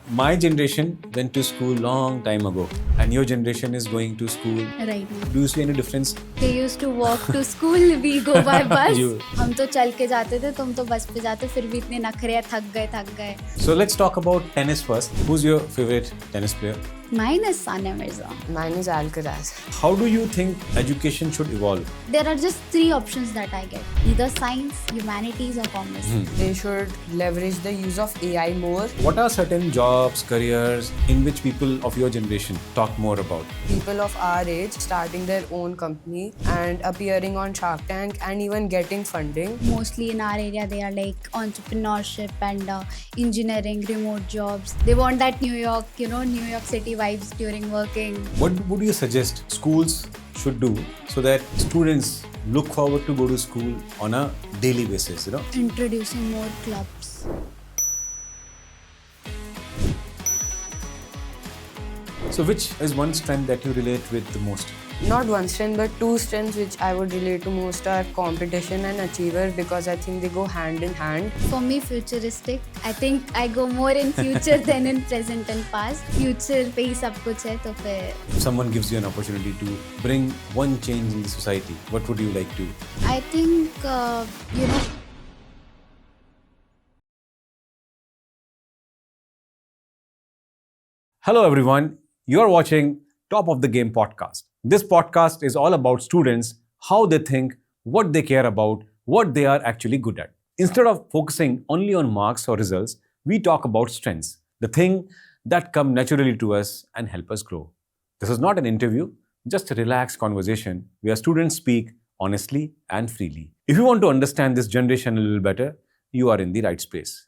My generation went to school long time ago, and your generation is going to school. Right. Do you see any difference? They used to walk to school, we go by bus. You- हम तो चल के जाते थे, तुम तो बस पे जाते, फिर भी इतने नखरे थक गए. So let's talk about tennis first. Who's your favorite tennis player? Mine is Sania Mirza. Mine is Alcaraz. How do you think education should evolve? There are just three options that I get: either science, humanities, or commerce. They should leverage the use of AI more. What are certain jobs, careers in which people of your generation talk more about? People of our age starting their own company and appearing on Shark Tank and even getting funding. Mostly in our area, they are like entrepreneurship and engineering, remote jobs. They want that New York City vibes during working. What would you suggest schools should do so that students look forward to go to school on a daily basis, Introducing more clubs. So which is one strength that you relate with the most? Not one strength, but two strengths which I would relate to most are competition and achiever, because I think they go hand in hand. For me, futuristic. I think I go more in future than in present and past. Future पे ही सब कुछ है, तो फिर If someone gives you an opportunity to bring one change in the society, what would you like to? I think Hello everyone, you are watching Top of the Game podcast. This podcast is all about students, how they think, what they care about, what they are actually good at. Instead of focusing only on marks or results, we talk about strengths, the thing that come naturally to us and help us grow. This is not an interview, just a relaxed conversation where students speak honestly and freely. If you want to understand this generation a little better, you are in the right space.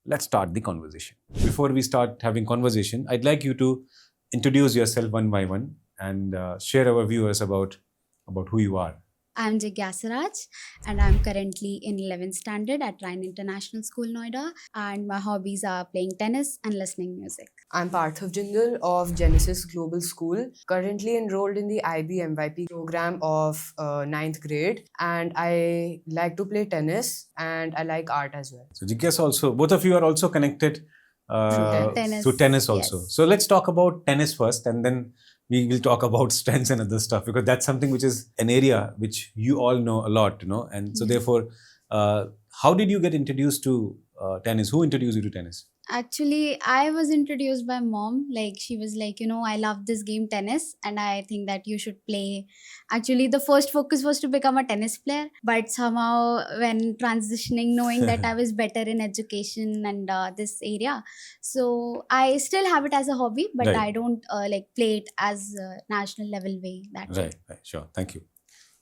Let's start the conversation. Before we start having conversation, I'd like you to introduce yourself one by one and share our viewers about who you are. I'm Jigyasas and I'm currently in 11th standard at Ryan International School, Noida. And my hobbies are playing tennis and listening music. I'm Parthav of Genesis Global School, currently enrolled in the IB MYP program of 9th grade, and I like to play tennis and I like art as well. So Jigyasa also, both of you are also connected Tennis. through tennis also. Yes. So let's talk about tennis first and then we will talk about strengths and other stuff, because that's something which is an area which you all know a lot, and so therefore, how did you get introduced to tennis? Who introduced you to tennis? Actually, I was introduced by mom. Like, she was like, I love this game tennis and I think that you should play. Actually, the first focus was to become a tennis player. But somehow when transitioning, knowing that I was better in education and this area. So I still have it as a hobby, but Right. I don't play it as a national level way. That's it. Right, sure. Thank you.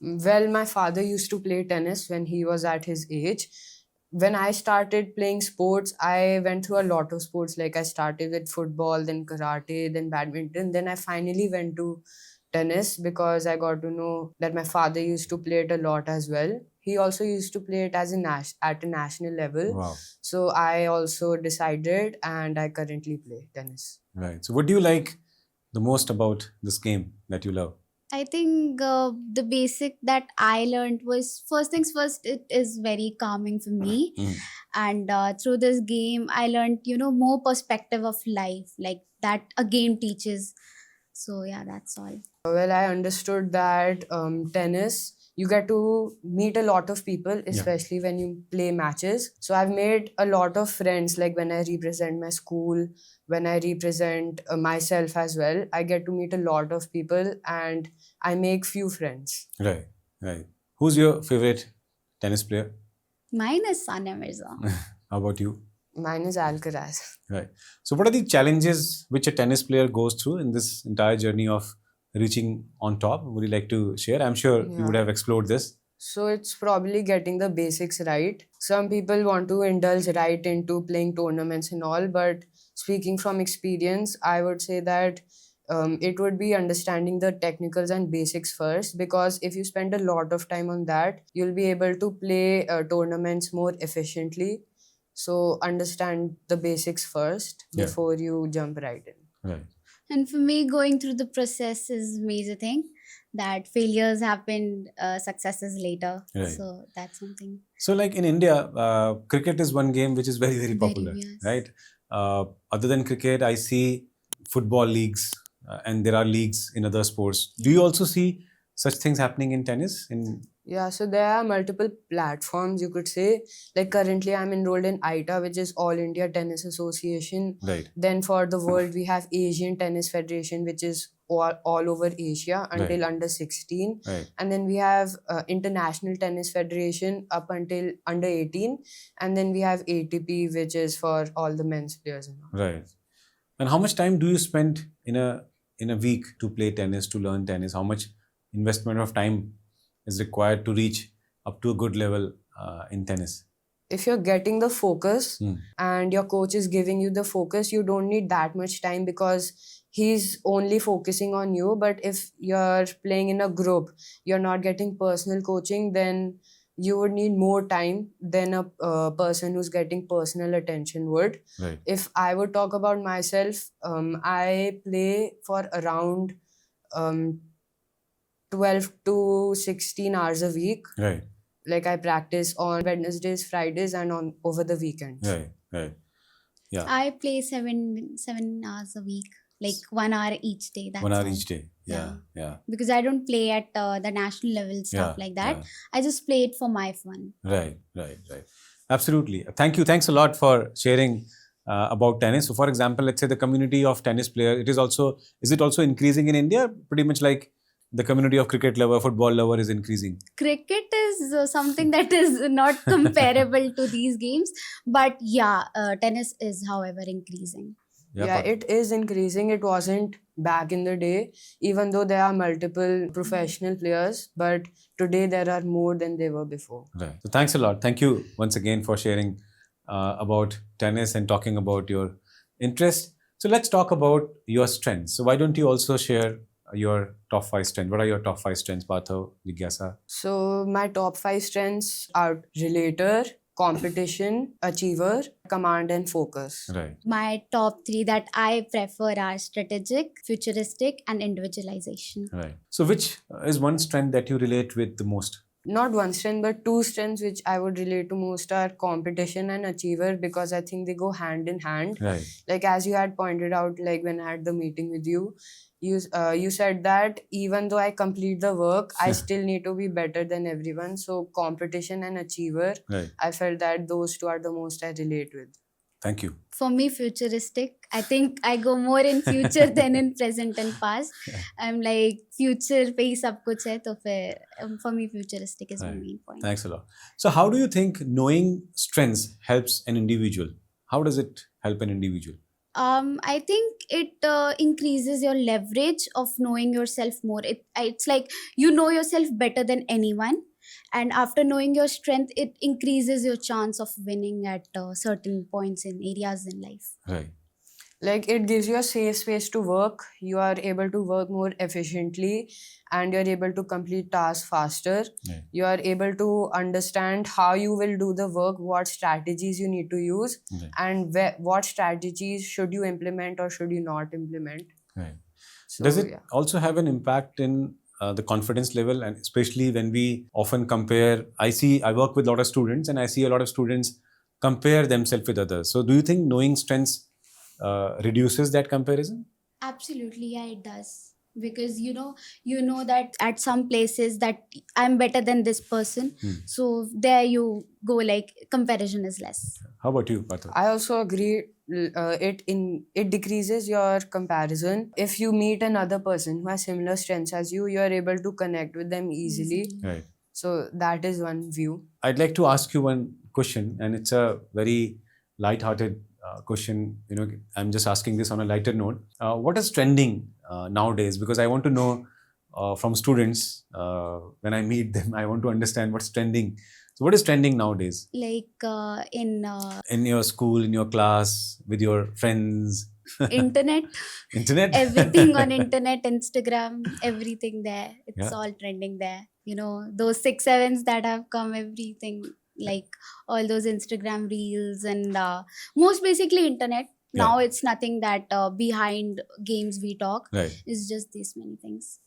Well, my father used to play tennis when he was at his age. When I started playing sports, I went through a lot of sports. Like I started with football, then karate, then badminton. Then I finally went to tennis because I got to know that my father used to play it a lot as well. He also used to play it as at a national level. Wow. So I also decided and I currently play tennis. Right. So what do you like the most about this game that you love? I think the basic that I learned was, first things first, it is very calming for me. And through this game, I learned, more perspective of life, like that a game teaches. So yeah, that's all. Well, I understood that tennis, you get to meet a lot of people, especially when you play matches. So I've made a lot of friends, like when I represent my school, when I represent myself as well. I get to meet a lot of people and I make few friends. Right. Who's your favorite tennis player? Mine is Sania Mirza. How about you? Mine is Alcaraz. Right. So what are the challenges which a tennis player goes through in this entire journey of reaching on top? Would you like to share? I'm sure you would have explored this. So it's probably getting the basics right. Some people want to indulge right into playing tournaments and all, but speaking from experience, I would say that it would be understanding the technicals and basics first, because if you spend a lot of time on that, you'll be able to play tournaments more efficiently. So understand the basics first before you jump right in. Right. And for me, going through the process is major thing. That failures happen, successes later. Right. So that's something. So like in India, cricket is one game which is very, very popular, yes. right? Other than cricket, I see football leagues, and there are leagues in other sports. Do you also see such things happening in tennis? Yeah, so there are multiple platforms, you could say. Like currently, I'm enrolled in ITA, which is All India Tennis Association. Right. Then for the world, we have Asian Tennis Federation, which is all over Asia until Right. under 16. Right. And then we have International Tennis Federation up until under 18. And then we have ATP, which is for all the men's players. And all. Right. And how much time do you spend in a week to play tennis, to learn tennis? How much investment of time is required to reach up to a good level in tennis? If you're getting the focus Hmm. and your coach is giving you the focus, you don't need that much time because he's only focusing on you. But if you're playing in a group, you're not getting personal coaching, then you would need more time than a person who's getting personal attention would. Right. If I would talk about myself, I play for around um, 12 to 16 hours a week. Right. Like I practice on Wednesdays, Fridays, and on over the weekends. Right. Right. Yeah. I play 7 hours a week, like 1 hour each day. That's 1 hour all. each day. Yeah. Yeah. Because I don't play at the national level stuff Yeah, like that. yeah. I just play it for my fun. Right. Right. Right. Absolutely. Thank you. Thanks a lot for sharing about tennis. So, for example, let's say the community of tennis players. Is it also increasing in India? Pretty much like the community of cricket lover, football lover is increasing. Cricket is something that is not comparable to these games, but yeah, tennis is, however, increasing. Yeah, it is increasing. It wasn't back in the day, even though there are multiple professional players, but today there are more than there were before. Right. So thanks a lot. Thank you once again for sharing about tennis and talking about your interest. So let's talk about your strengths. So why don't you also share your top 5 strengths? What are your top 5 strengths, Parthav, Jigyasa? So my top 5 strengths are relator, competition, achiever, command, and focus. Right. My top 3 that I prefer are strategic, futuristic, and individualization. Right. So which is one strength that you relate with the most? Not one strength, but 2 strengths which I would relate to most are competition and achiever because I think they go hand in hand. Right. Like as you had pointed out, like when I had the meeting with you, you said that even though I complete the work, I still need to be better than everyone. So competition and achiever, Right. I felt that those 2 are the most I relate with. Thank you. For me, futuristic. I think I go more in future than in present and past. I'm like future पे ही सब कुछ है तो फिर for me futuristic is my Right. main point. Thanks a lot. So how do you think knowing strengths helps an individual? How does it help an individual? I think it increases your leverage of knowing yourself more. It's like you know yourself better than anyone, and after knowing your strength, it increases your chance of winning at certain points in areas in life. Right. Like it gives you a safe space to work. You are able to work more efficiently and you're able to complete tasks faster. Right. You are able to understand how you will do the work, what strategies you need to use, Right. and what strategies should you implement or should you not implement. Right. So, Does it yeah. also have an impact in the confidence level, and especially when we often compare? I work with a lot of students, and I see a lot of students compare themselves with others. So do you think knowing strengths reduces that comparison? Absolutely, yeah, it does. Because you know that at some places that I'm better than this person. So there you go, like comparison is less. How about you, Parthav? I also agree. It decreases your comparison. If you meet another person who has similar strengths as you, you are able to connect with them easily. Right. So that is one view. I'd like to ask you one question, and it's a very light-hearted question. I'm just asking this on a lighter note. What is trending nowadays? Because I want to know from students when I meet them. I want to understand what's trending. So, what is trending nowadays Like in in your school, in your class, with your friends? internet, Internet. everything on internet, Instagram, everything there. It's Yeah. all trending there. Those 6-7s that have come, everything like all those Instagram reels and most basically internet. Yeah. Now it's nothing that behind games we talk. Right. It's just these many things.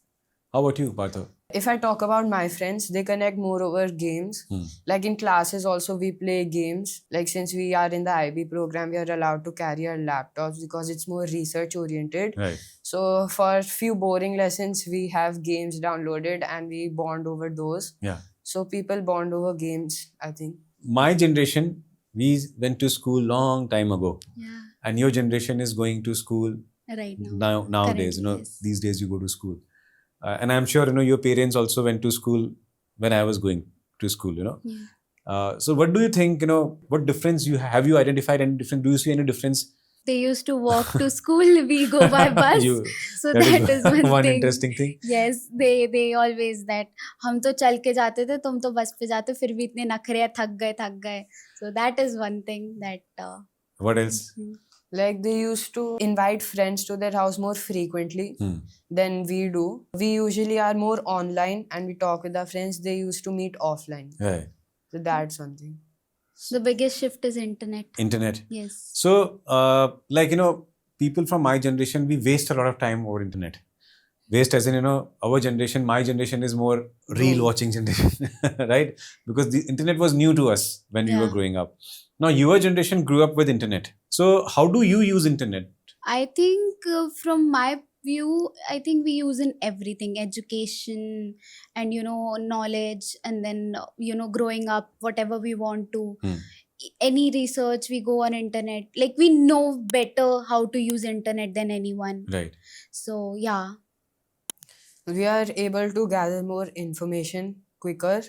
How about you, Parthav? If I talk about my friends, they connect more over games. Like in classes also we play games. Like since we are in the IB program, we are allowed to carry our laptops because it's more research oriented. Right. So for few boring lessons, we have games downloaded and we bond over those. Yeah. So people bond over games, I think. My generation, we went to school long time ago, Yeah, and your generation is going to school right now. nowadays. Currently, yes. These days you go to school, and I'm sure your parents also went to school when I was going to school. Yeah. So what do you think? What difference have you identified any difference? Do you see any difference? They used to walk to school, we go by bus. So that is one one thing. interesting thing. Yes, they always that हम तो चल के जाते थे, तुम तो बस पे जाते, फिर भी इतने नखरे हैं, थक गए. So that is one thing that. What else? Like they used to invite friends to their house more frequently than we do. We usually are more online and we talk with our friends. They used to meet offline. Right. So that's something. The biggest shift is internet. Internet. Yes. So, people from my generation, we waste a lot of time over internet. Waste as in, our generation, my generation is more reel watching generation, right? Because the internet was new to us when we were growing up. Now, your generation grew up with internet. So, how do you use internet? I think from my view, I think we use in everything, education and knowledge, and then growing up, whatever we want to. Any research, we go on internet. Like we know better how to use internet than anyone. Right. So yeah. We are able to gather more information quicker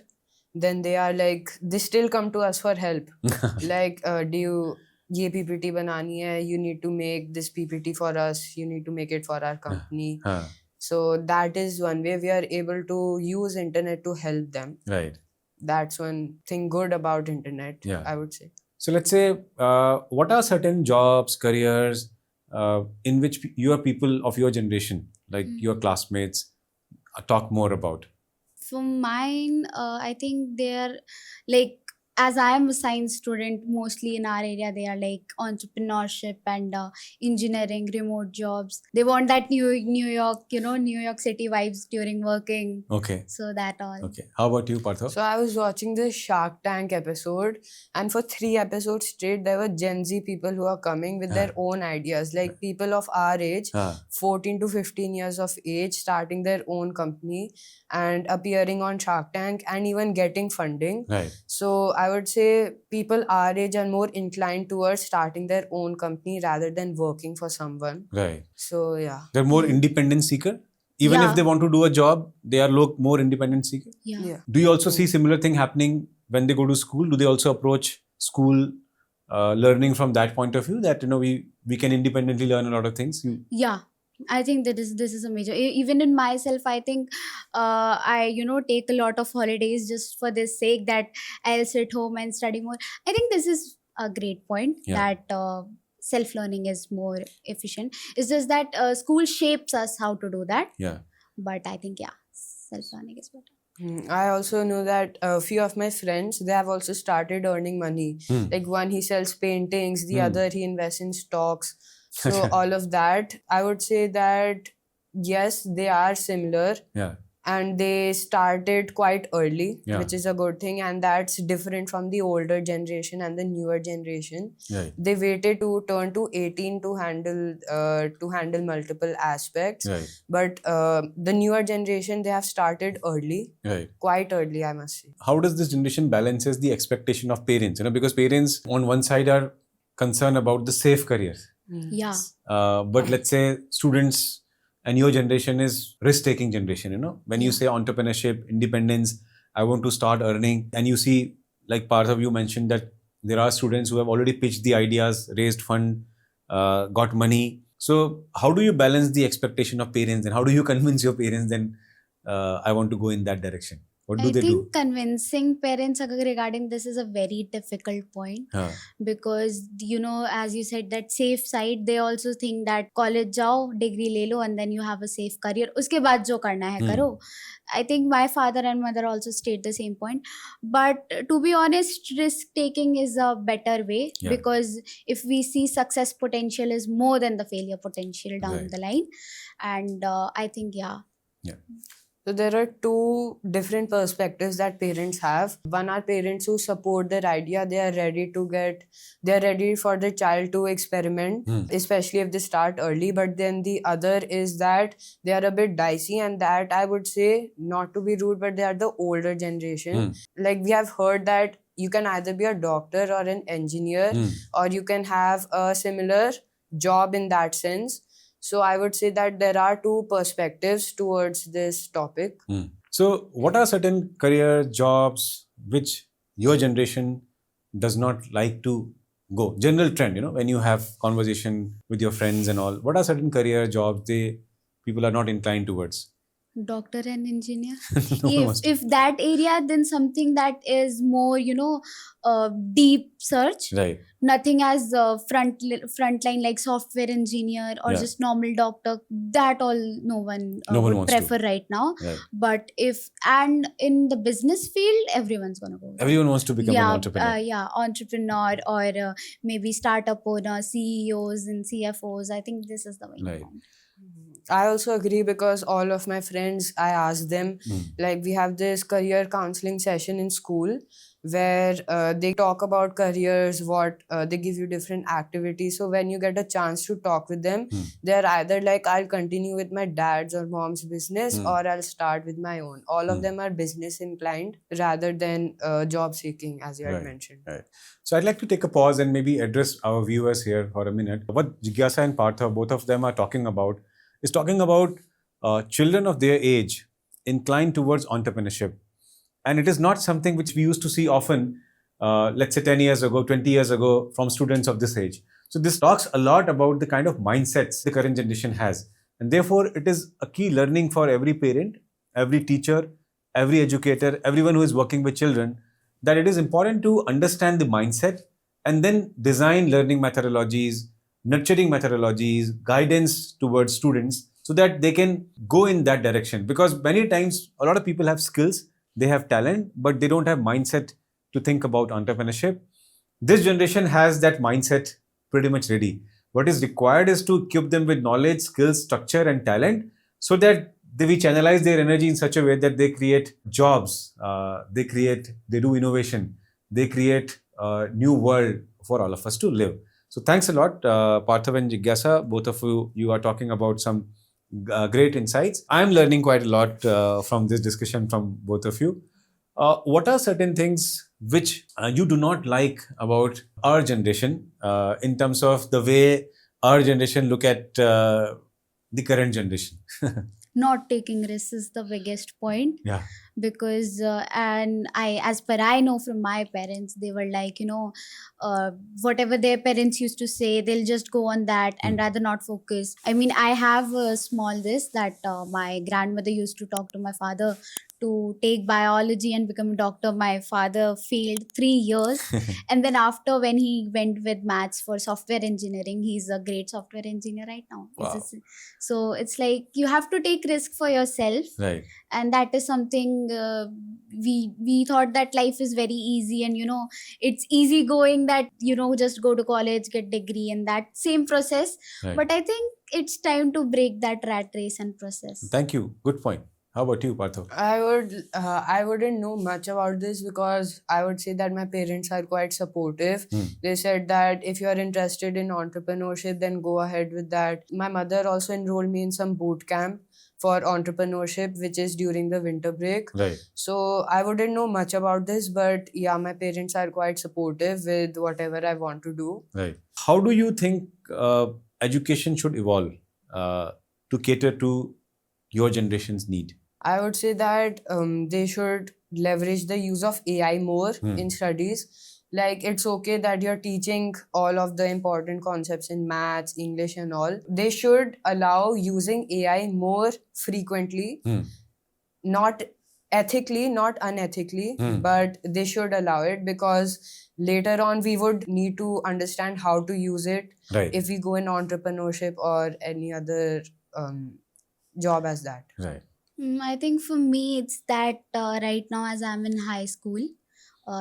than they are. Like they still come to us for help. Like do you ये PPT बनानी है, you need to make this PPT for us, you need to make it for our company. So that is one way we are able to use internet to help them. Right. That's one thing good about internet, I would say. So let's say, what are certain jobs, careers in which your people of your generation, like your classmates, talk more about? For mine, I think they are like, as I am a science student, mostly in our area, they are like entrepreneurship and engineering, remote jobs. They want that New York, New York City vibes during working. Okay. So that all. Okay. How about you, Parthav? So I was watching the Shark Tank episode, and for 3 episodes straight, there were Gen Z people who are coming with their own ideas. Like people of our age, 14 to 15 years of age, starting their own company and appearing on Shark Tank and even getting funding. Right. So I would say people our age are more inclined towards starting their own company rather than working for someone. Right. So yeah. They're more independent seeker. Even if they want to do a job, they are more independent seeker. Yeah. Do you also see similar thing happening when they go to school? Do they also approach school learning from that point of view, that we can independently learn a lot of things? Yeah. I think that this is a major. Even in myself, I think I take a lot of holidays just for this sake that I'll sit home and study more. I think this is a great point that self-learning is more efficient. It's just that school shapes us how to do that. Yeah. But I think self-learning is better. I also know that a few of my friends, they have also started earning money. Like one, he sells paintings, the other, he invests in stocks. So all of that, I would say that yes, they are similar. Yeah. And they started quite early, Yeah. which is a good thing. And that's different from the older generation and the newer generation. Right. They waited to turn to 18 to handle multiple aspects. Right. But the newer generation, they have started early, Right. quite early, I must say. How does this generation balances the expectation of parents? Because parents on one side are concerned about the safe career. Yeah. But let's say students and your generation is risk-taking generation, when you say entrepreneurship, independence, I want to start earning, and you see, like Parthav, you mentioned that there are students who have already pitched the ideas, raised fund, got money. So how do you balance the expectation of parents, and how do you convince your parents then I want to go in that direction? What do they do? I think convincing parents regarding this is a very difficult point. Because as you said, that safe side, they also think that college jao, degree le lo, and then you have a safe career, uske baad jo karna hai karo. I think my father and mother also state the same point. But to be honest, risk taking is a better way, because if we see success potential is more than the failure potential down the line. And I think So there are two different perspectives that parents have. One are parents who support their idea. They are ready for the child to experiment, especially if they start early. But then the other is that they are a bit dicey, and that I would say, not to be rude, but they are the older generation. Like we have heard that you can either be a doctor or an engineer, or you can have a similar job in that sense. So I would say that there are two perspectives towards this topic. So, what are certain career jobs which your generation does not like to go? General trend, when you have conversation with your friends and all, what are certain career jobs people are not inclined towards? Doctor and engineer. No one if wants to. if that area, then something that is more deep search, Right. nothing as frontline like software engineer or Yeah. just normal doctor, that all no one No one would wants to. prefer right now. Right. But and in the business field, everyone's gonna go there. Everyone wants to become an entrepreneur. Entrepreneur, or maybe startup owner, CEOs and CFOs. I think this is the way. Right. I also agree, because all of my friends, I asked them, like we have this career counseling session in school where they talk about careers, what they give you different activities. So when you get a chance to talk with them, they're either like, I'll continue with my dad's or mom's business, or I'll start with my own. All of them are business inclined rather than job seeking, as you had Right. mentioned. Right. So I'd like to take a pause and maybe address our viewers here for a minute. What Jigyasa and Parthav, both of them are talking about, is talking about children of their age inclined towards entrepreneurship. And it is not something which we used to see often, let's say 10 years ago, 20 years ago, from students of this age. So this talks a lot about the kind of mindsets the current generation has. And therefore, it is a key learning for every parent, every teacher, every educator, everyone who is working with children, that it is important to understand the mindset and then design learning methodologies, nurturing methodologies, guidance towards students so that they can go in that direction. Because many times, a lot of people have skills, they have talent, but they don't have mindset to think about entrepreneurship. This generation has that mindset pretty much ready. What is required is to equip them with knowledge, skills, structure, and talent so that they will channelize their energy in such a way that they create jobs, they do innovation, they create a new world for all of us to live. So thanks a lot, Parthav and Jigyasa. Both of you are talking about some great insights. I'm learning quite a lot from this discussion from both of you. What are certain things which you do not like about our generation in terms of the way our generation look at the current generation? Not taking risks is the biggest point. Yeah. Because and I, as per I know from my parents, they were like, whatever their parents used to say, they'll just go on that and rather not focus. I mean, I have a small this that my grandmother used to talk to my father to take biology and become a doctor. My father failed 3 years, and then after, when he went with maths for software engineering, he's a great software engineer right now. Wow. So it's like you have to take risk for yourself. Right. And that is something we thought that life is very easy, and it's easy going, that just go to college, get degree, and that same process. Right. But I think it's time to break that rat race and process. Thank you. Good point. How about you, Parthav? I wouldn't know much about this, because I would say that my parents are quite supportive. They said that if you are interested in entrepreneurship, then go ahead with that. My mother also enrolled me in some boot camp for entrepreneurship, which is during the winter break. Right. So I wouldn't know much about this, but yeah, my parents are quite supportive with whatever I want to do. Right. How do you think education should evolve to cater to your generation's need? I would say that they should leverage the use of AI more in studies. Like, it's okay that you're teaching all of the important concepts in maths, English, and all. They should allow using AI more frequently, not ethically, not unethically, but they should allow it, because later on we would need to understand how to use it. Right. If we go in entrepreneurship or any other job as that. Right. I think for me, it's that right now, as I'm in high school,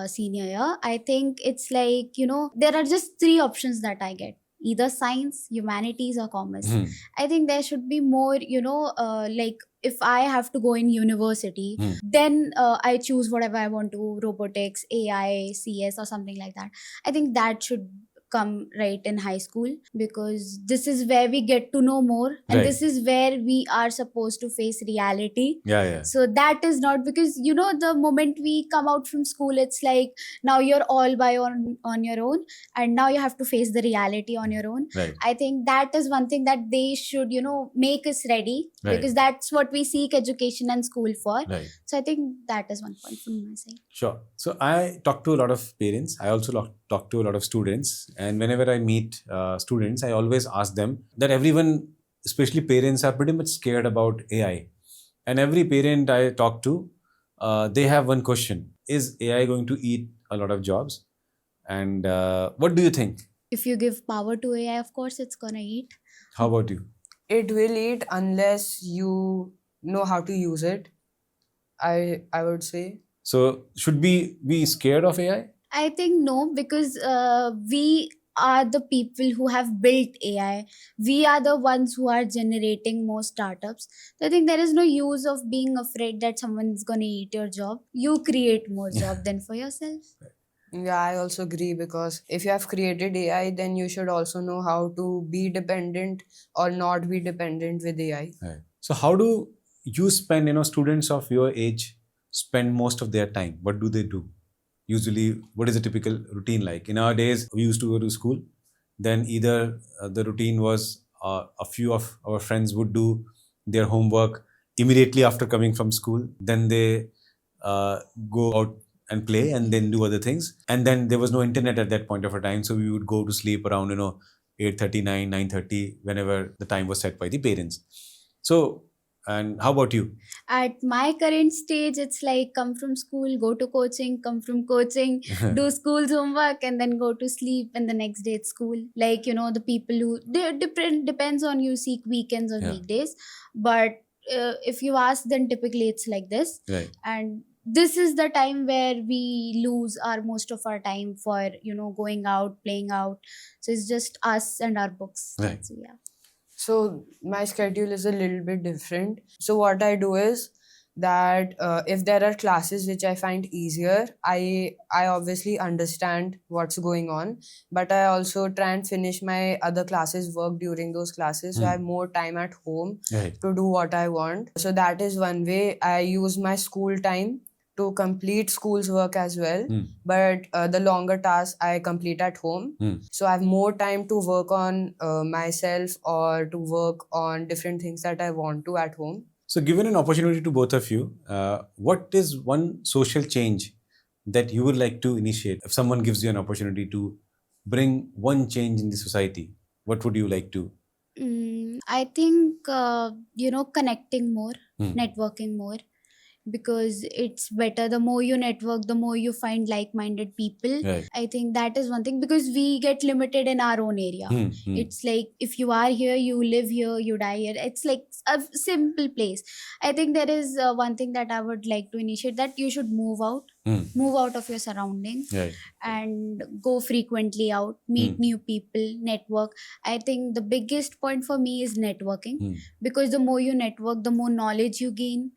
senior year, I think it's like, there are just 3 options that I get. either science, humanities, or commerce. Hmm. I think there should be more, like if I have to go in university, Hmm. then I choose whatever I want to, robotics, AI, CS, or something like that. I think that should come right in high school, because this is where we get to know more, and Right. this is where we are supposed to face reality. Yeah, yeah. So that is not, because the moment we come out from school, it's like now you're all by on your own, and now you have to face the reality on your own. Right. I think that is one thing that they should make us ready, Right. because that's what we seek education and school for. Right. So I think that is one point from my side. Sure. So I talk to a lot of parents. I also talk to a lot of students. And whenever I meet students, I always ask them that everyone, especially parents, are pretty much scared about AI. And every parent I talk to, they have one question: is AI going to eat a lot of jobs? And what do you think? If you give power to AI, of course it's gonna eat. How about you? It will eat unless you know how to use it. I would say. So should we be scared of AI? I think no, because we are the people who have built AI. We are the ones who are generating more startups. So I think there is no use of being afraid that someone's gonna eat your job. You create more job than for yourself. Yeah, I also agree, because if you have created AI, then you should also know how to be dependent or not be dependent with AI. Right. So how do you spend, students of your age spend most of their time? What do they do? Usually, what is a typical routine like? In our days, we used to go to school. Then either the routine was a few of our friends would do their homework immediately after coming from school. Then they go out and play and then do other things. And then there was no internet at that point of a time. So we would go to sleep around, 8:30, 9:30, whenever the time was set by the parents. So, and how about you? At my current stage, it's like come from school, go to coaching, come from coaching, do school's homework, and then go to sleep, and the next day it's school. Like, the people who, they depends on you seek weekends or Yeah. weekdays. But if you ask, then typically it's like this. Right. And this is the time where we lose our most of our time for, going out, playing out. So it's just us and our books. Right. So yeah. So my schedule is a little bit different. So what I do is that if there are classes which I find easier, I obviously understand what's going on, but I also try and finish my other classes work during those classes, so I have more time at home Right. to do what I want. So that is one way. I use my school time to complete school's work as well, but the longer tasks I complete at home. So I have more time to work on myself, or to work on different things that I want to at home. So, given an opportunity to both of you, what is one social change that you would like to initiate? If someone gives you an opportunity to bring one change in the society, what would you like to? I think, connecting more, Hmm. networking more, because it's better. The more you network, the more you find like-minded people. Right. I think that is one thing, because we get limited in our own area. It's like if you are here, you live here, you die here. It's like a simple place. I think there is one thing that I would like to initiate, that you should move out of your surroundings, Right. and go frequently out, meet new people, network. I think the biggest point for me is networking, because the more you network, the more knowledge you gain,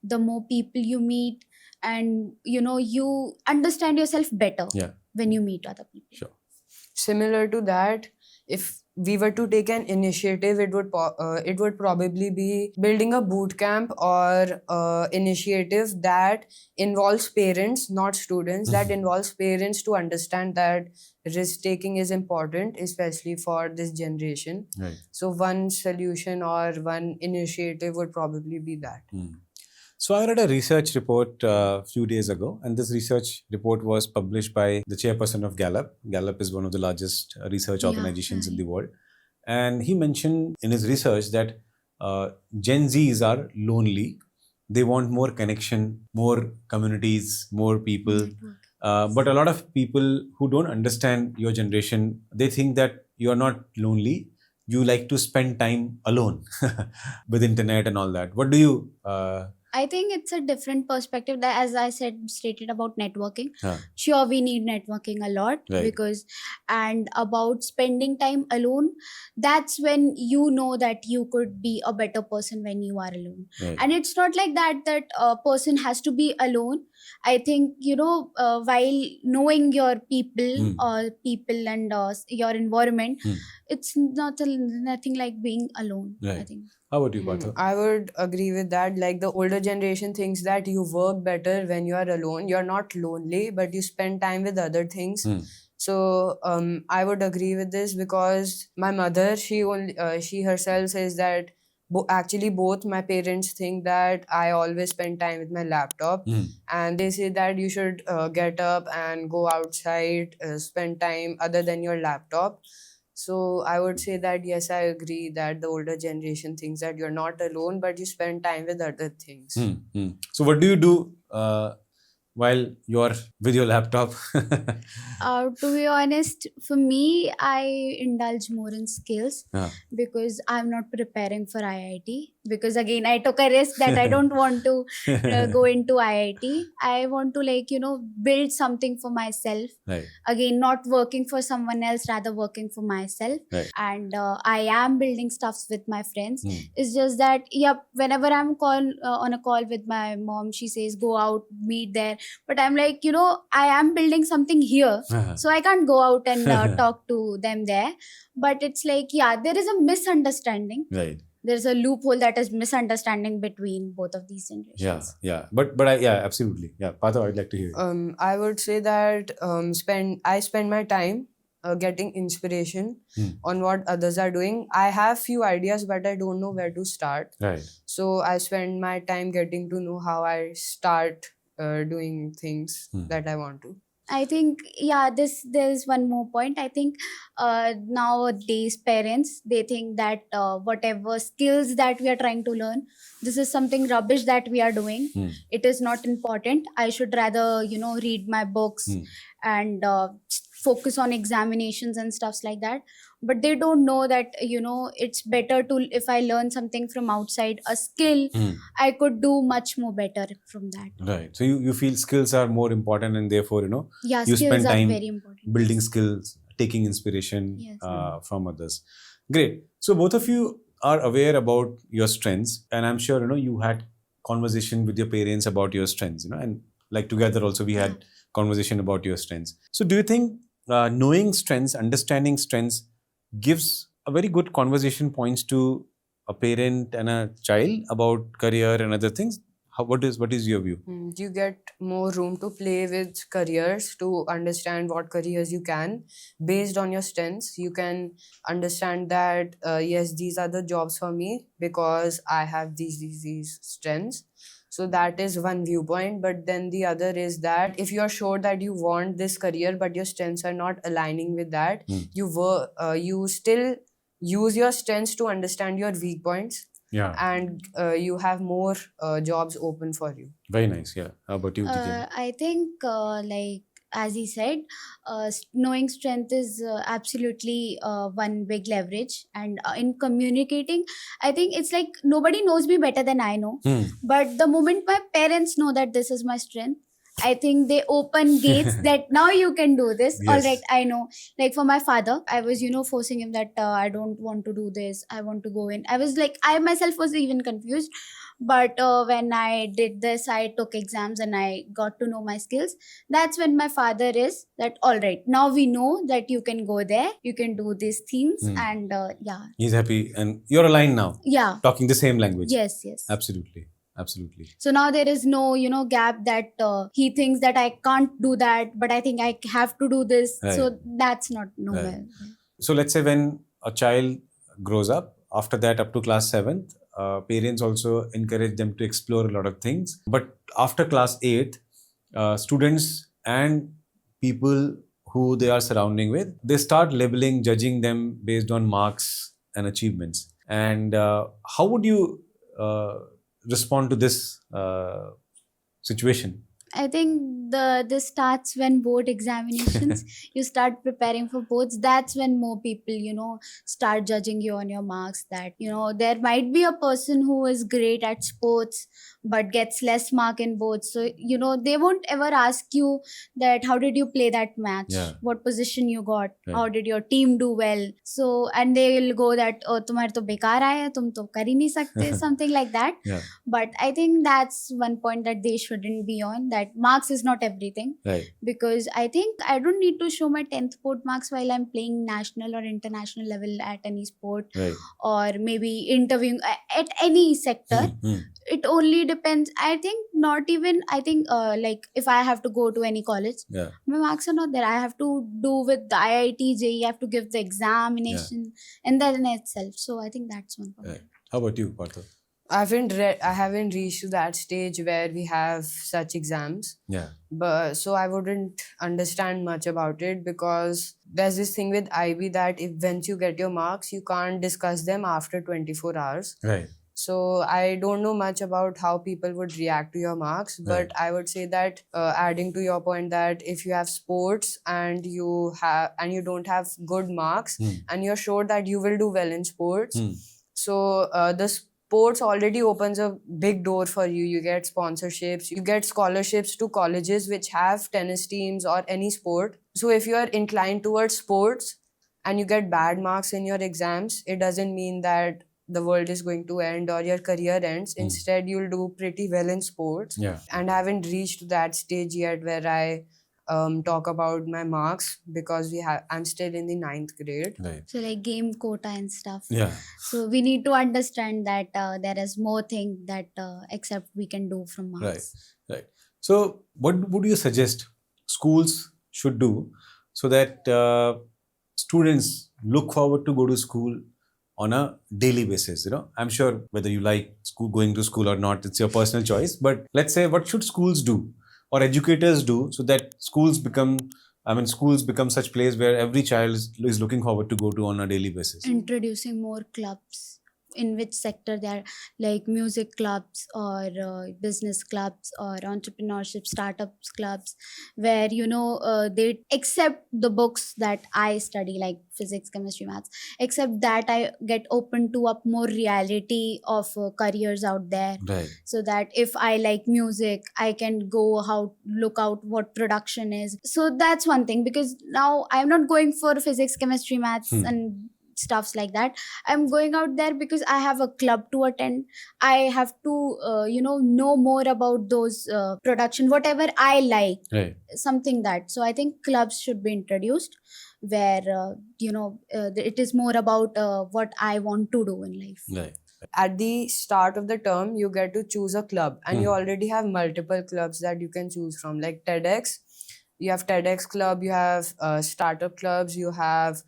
the more people you meet, and you understand yourself better. Yeah. When you meet other people. Sure. Similar to that, if we were to take an initiative, it would probably be building a boot camp or initiative that involves parents, not students, that involves parents to understand that risk taking is important, especially for this generation. Right. So one solution or one initiative would probably be that. So I read a research report a few days ago, and this research report was published by the chairperson of Gallup. Gallup is one of the largest research organizations in the world. And he mentioned in his research that Gen Zs are lonely. They want more connection, more communities, more people. But a lot of people who don't understand your generation, they think that you are not lonely. You like to spend time alone with internet and all that. What do you I think it's a different perspective that, as I stated about networking. Huh. Sure, we need networking a lot Right. because, and about spending time alone, that's when you know that you could be a better person when you are alone. Right. And it's not like that a person has to be alone. I think, while knowing your people or people and your environment, it's nothing like being alone. I Right. think. How about you, Parthav? I would agree with that. Like the older generation thinks that you work better when you are alone. You're not lonely, but you spend time with other things. So I would agree with this because my mother, she herself says that actually both my parents think that I always spend time with my laptop, and they say that you should get up and go outside, spend time other than your laptop. So I would say that yes, I agree that the older generation thinks that you're not alone, but you spend time with other things. So what do you do while you're with your laptop? To be honest, for me, I indulge more in skills Yeah. because I'm not preparing for IIT. Because again, I took a risk that I don't want to go into IIT. I want to build something for myself. Right. Again, not working for someone else, rather working for myself. Right. And I am building stuffs with my friends. It's just that, whenever I'm on a call with my mom, she says, go out, meet there. But I'm like, I am building something here. So I can't go out and talk to them there. But it's like, there is a misunderstanding. Right. There's a loophole that is misunderstanding between both of these generations. Yeah. But absolutely. Yeah. Parthav, I'd like to hear you. I would say that I spend my time getting inspiration on what others are doing. I have few ideas, but I don't know where to start. Right. So I spend my time getting to know how I start doing things that I want to. I think, there's one more point. I think nowadays parents, they think that whatever skills that we are trying to learn, this is something rubbish that we are doing. It is not important. I should rather, read my books and focus on examinations and stuffs like that. But they don't know that, it's better to, if I learn something from outside, a skill, I could do much more better from that. Right. So you feel skills are more important, and therefore, you skills spend time are very important. building skills, taking inspiration Yes. from others. Great. So both of you are aware about your strengths, and I'm sure, you had conversation with your parents about your strengths, and like together also we had conversation about your strengths. So do you think knowing strengths, understanding strengths gives a very good conversation points to a parent and a child about career and other things? What is your view? You get more room to play with careers, to understand what careers you can based on your strengths. You can understand that yes, these are the jobs for me because I have these strengths. So that is one viewpoint. But then the other is that if you're sure that you want this career but your strengths are not aligning with that, you still use your strengths to understand your weak points. Yeah. And you have more jobs open for you. Very nice. Yeah. How about you, Jigyasa? I think, as he said, knowing strength is absolutely one big leverage. And in communicating, I think it's like nobody knows me better than I know. But the moment my parents know that this is my strength, I think they open gates that now you can do this. Yes. All right, I know. Like for my father, I was, forcing him that I don't want to do this. I want to go in. I was like, I myself was even confused. But when I did this, I took exams and I got to know my skills. That's when my father is that, all right, now we know that you can go there, you can do these things. And He's happy and you're aligned now. Yeah. Talking the same language. Yes. Absolutely. So now there is no, gap that he thinks that I can't do that, but I think I have to do this. Right. So that's not nowhere. Right. So let's say when a child grows up, after that up to class 7th, parents also encourage them to explore a lot of things. But after class 8th, students and people who they are surrounding with, they start labeling, judging them based on marks and achievements. And how would you respond to this situation? I think this starts when board examinations. You start preparing for boards. That's when more people, start judging you on your marks. That there might be a person who is great at sports but gets less mark in boards. So they won't ever ask you that how did you play that match, Yeah. what position you got, Right. how did your team do well. So and they will go that oh तुम्हारे तो बेकार आया तुम तो कर ही नहीं सकते something like that. Yeah. But I think that's one point that they shouldn't be on, that marks is not everything. Right. Because I think I don't need to show my 10th board marks while I'm playing national or international level at any sport, Right. or maybe interviewing at any sector. Hmm. It only depends. I think not even, I think like if I have to go to any college, Yeah. my marks are not there. I have to do with the IIT, JEE, I have to give the examination and that in itself. So I think that's one point. Right. How about you, Parthav? I haven't reached to that stage where we have such exams. Yeah. But so I wouldn't understand much about it, because there's this thing with IB that if once you get your marks, you can't discuss them after 24 hours. Right. So I don't know much about how people would react to your marks, but Right. I would say that adding to your point, that if you have sports and you don't have good marks, and you're sure that you will do well in sports, so the sports already opens a big door for you. You get sponsorships, you get scholarships to colleges which have tennis teams or any sport. So if you are inclined towards sports and you get bad marks in your exams, it doesn't mean that the world is going to end or your career ends. Instead, you'll do pretty well in sports. Yeah. And I haven't reached that stage yet where I talk about my marks, because I'm still in the 9th grade. Right. So like game quota and stuff. Yeah. So we need to understand that there is more thing that except we can do from marks. Right. Right. So, what would you suggest schools should do so that students look forward to go to school on a daily basis? I'm sure whether you like going to school or not, it's your personal choice. But let's say, what should schools do or educators do so that schools become such place where every child is looking forward to go to on a daily basis? Introducing more clubs, in which sector they are, like music clubs or business clubs or entrepreneurship startups clubs, where they accept the books that I study, like physics, chemistry, maths, except that I get open to up more reality of careers out there. Right. So that if I like music, I can look out what production is. So that's one thing, because now I'm not going for physics, chemistry, maths and stuffs like that. I'm going out there because I have a club to attend. I have to know more about those production, whatever I like. Right. Something that. So I think clubs should be introduced, where it is more about what I want to do in life. Right. At the start of the term, you get to choose a club, and you already have multiple clubs that you can choose from, like TEDx. You have TEDx club, you have startup clubs, you have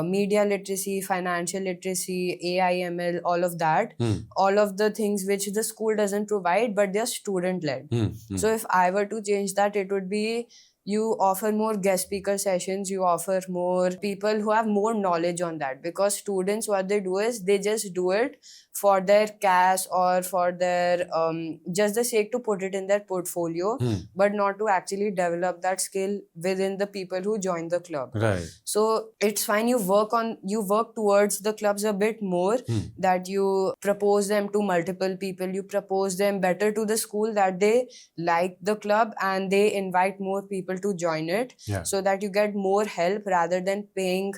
media literacy, financial literacy, AI/ML, all of that. All of the things which the school doesn't provide, but they're student-led. So if I were to change that, it would be you offer more guest speaker sessions, you offer more people who have more knowledge on that, because students, what they do is they just do it for their cash or for their just the sake to put it in their portfolio, but not to actually develop that skill within the people who join the club. Right. So it's fine, you work towards the clubs a bit more, that you propose them to multiple people, you propose them better to the school, that they like the club and they invite more people to join it. Yeah. So that you get more help rather than paying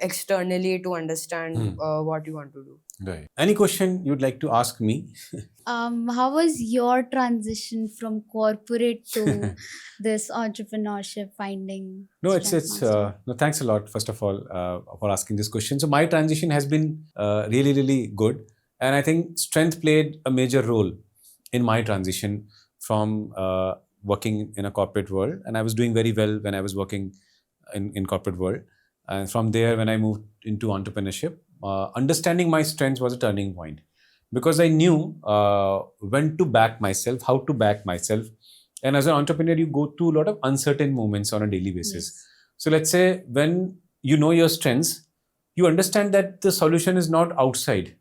externally to understand what you want to do. Right. Any question you'd like to ask me? How was your transition from corporate to this entrepreneurship finding? No, Strength it's Master? no. Thanks a lot, first of all, for asking this question. So my transition has been really, really good, and I think strength played a major role in my transition from working in a corporate world, and I was doing very well when I was working in corporate world. And from there, when I moved into entrepreneurship, understanding my strengths was a turning point, because I knew when to back myself, how to back myself. And as an entrepreneur, you go through a lot of uncertain moments on a daily basis. Yes. So let's say when you know your strengths, you understand that the solution is not outside.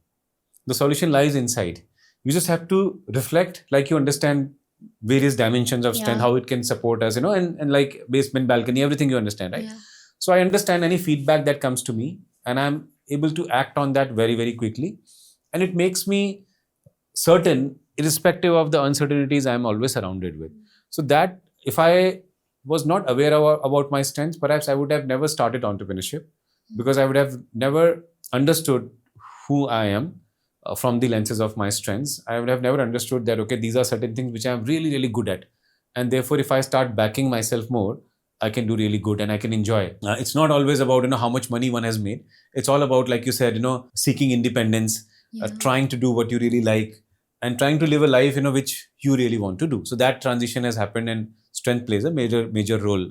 The solution lies inside. You just have to reflect, like you understand various dimensions of strength, Yeah. how it can support us, and like basement, balcony, everything you understand, right? Yeah. So I understand any feedback that comes to me, and I'm able to act on that very, very quickly. And it makes me certain, irrespective of the uncertainties I'm always surrounded with. So that if I was not aware about my strengths, perhaps I would have never started entrepreneurship, because I would have never understood who I am from the lenses of my strengths. I would have never understood that, okay, these are certain things which I'm really, really good at. And therefore, if I start backing myself more, I can do really good and I can enjoy. It's not always about, how much money one has made. It's all about, like you said, seeking independence, Yeah. trying to do what you really like, and trying to live a life, which you really want to do. So that transition has happened, and strength plays a major role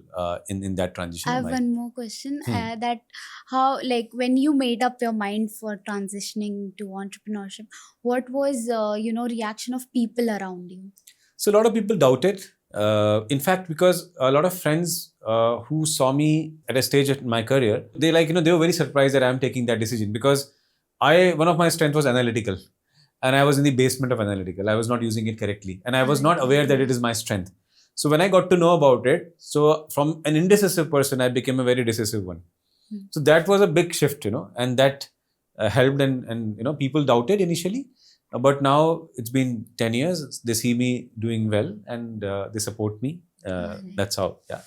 in that transition. I have My- one more question. Hmm. That how, like, when you made up your mind for transitioning to entrepreneurship, what was reaction of people around you? So a lot of people doubt it. In fact, because a lot of friends who saw me at a stage in my career, they they were very surprised that I'm taking that decision, because one of my strengths was analytical, and I was in the basement of analytical. I was not using it correctly, and I was not aware that it is my strength. So when I got to know about it, so from an indecisive person, I became a very decisive one. Hmm. So that was a big shift, and that helped, and people doubted initially. But now it's been 10 years. They see me doing well, and they support me. Alright. That's how, yeah.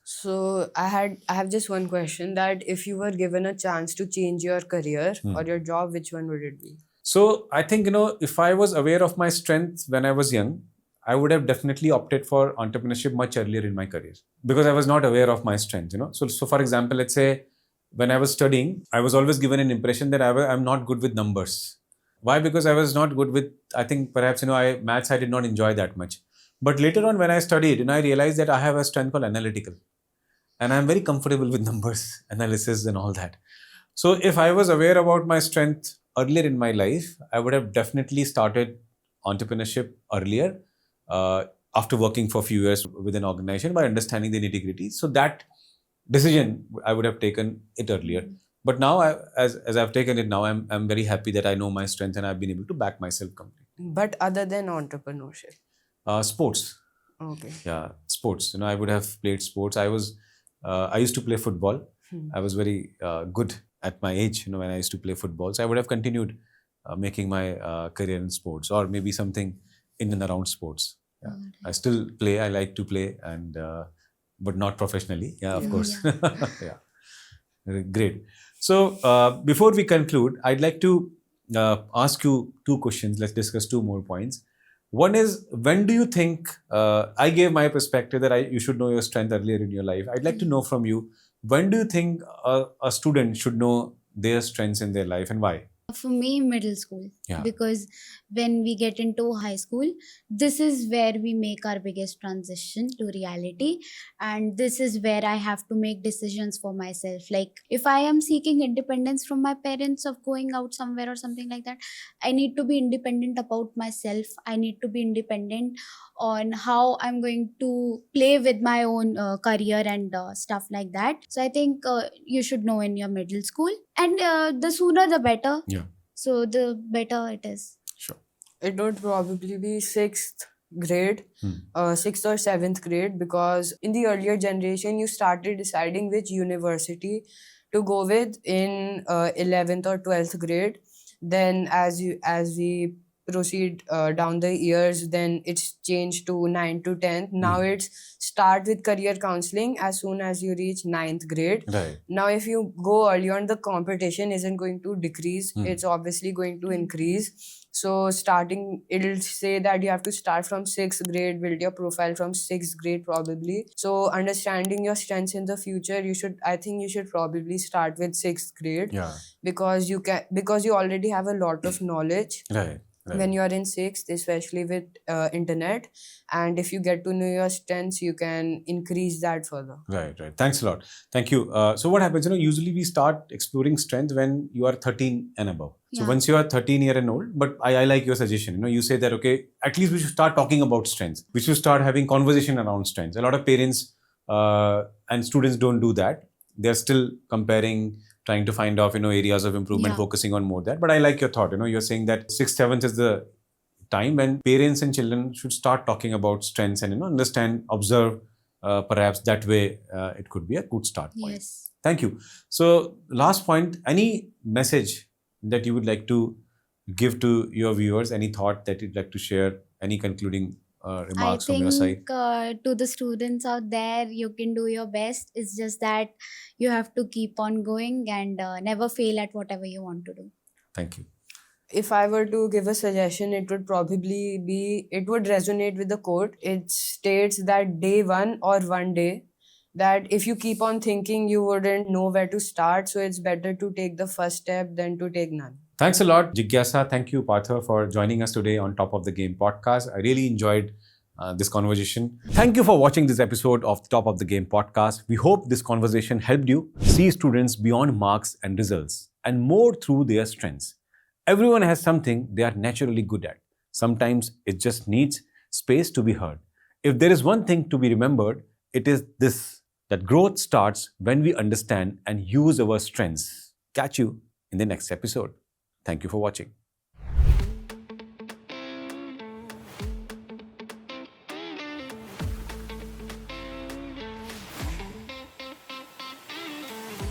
So I have just one question, that if you were given a chance to change your career or your job, which one would it be? So I think, if I was aware of my strengths when I was young, I would have definitely opted for entrepreneurship much earlier in my career, because I was not aware of my strengths, So for example, let's say when I was studying, I was always given an impression that I'm not good with numbers. Why? Because I was not good with, I think perhaps, maths I did not enjoy that much. But later on when I studied, I realized that I have a strength called analytical. And I'm very comfortable with numbers, analysis and all that. So if I was aware about my strength earlier in my life, I would have definitely started entrepreneurship earlier, after working for a few years with an organization, by understanding the nitty-gritty. So that decision, I would have taken it earlier. But now, as I've taken it now, I'm very happy that I know my strength and I've been able to back myself completely. But other than entrepreneurship. Sports. Okay. Yeah, sports. I would have played sports. I used to play football. I was very good at my age, when I used to play football. So I would have continued making my career in sports, or maybe something in and around sports. Yeah. I still play. I like to play, and but not professionally. Yeah, of course. Yeah. Great. So before we conclude, I'd like to ask you two questions. Let's discuss two more points. One is, when do you think, I gave my perspective that you should know your strength earlier in your life. I'd like to know from you, when do you think a student should know their strengths in their life, and why? For me, middle school. Yeah. Because when we get into high school, this is where we make our biggest transition to reality. And this is where I have to make decisions for myself. Like, if I am seeking independence from my parents of going out somewhere or something like that, I need to be independent about myself. I need to be independent on how I'm going to play with my own career and stuff like that. So I think you should know in your middle school, and the sooner the better. Yeah. So the better it is. Sure. It would probably be sixth grade, sixth or seventh grade, because in the earlier generation you started deciding which university to go with in 11th or 12th grade. Then as we proceed down the years, then it's changed to 9 to 10th. Now it's start with career counseling as soon as you reach 9th grade. Right. Now if you go early on, the competition isn't going to decrease, it's obviously going to increase. So starting, it'll say that you have to start from 6th grade, build your profile from 6th grade probably. So understanding your strengths in the future, I think you should probably start with 6th grade. Yeah. Because you already have a lot of knowledge Right. when you are in 6th, especially with internet. And if you get to know your strengths, you can increase that further. Right. Thanks a lot. Thank you. So what happens, usually we start exploring strength when you are 13 and above. So Yeah. once you are 13 year and old, but I like your suggestion. You say that, okay, at least we should start talking about strengths. We should start having conversation around strengths. A lot of parents and students don't do that. They're still comparing, trying to find off, areas of improvement, Yeah. focusing on more that. But I like your thought. You're saying that 6th, 7th is the time when parents and children should start talking about strengths and understand, observe. Perhaps that way it could be a good start point. Yes. Thank you. So, last point, any message that you would like to give to your viewers? Any thought that you'd like to share? Any concluding I remarks from your side? think to the students out there, you can do your best. It's just that you have to keep on going and never fail at whatever you want to do. Thank you. If I were to give a suggestion, it would probably be, it would resonate with the quote. It states that day one or one day, that if you keep on thinking, you wouldn't know where to start. So it's better to take the first step than to take none. Thanks a lot, Jigyasa. Thank you, Parthav, for joining us today on Top of the Game podcast. I really enjoyed this conversation. Thank you for watching this episode of Top of the Game podcast. We hope this conversation helped you see students beyond marks and results and more through their strengths. Everyone has something they are naturally good at. Sometimes it just needs space to be heard. If there is one thing to be remembered, it is this, that growth starts when we understand and use our strengths. Catch you in the next episode. Thank you for watching.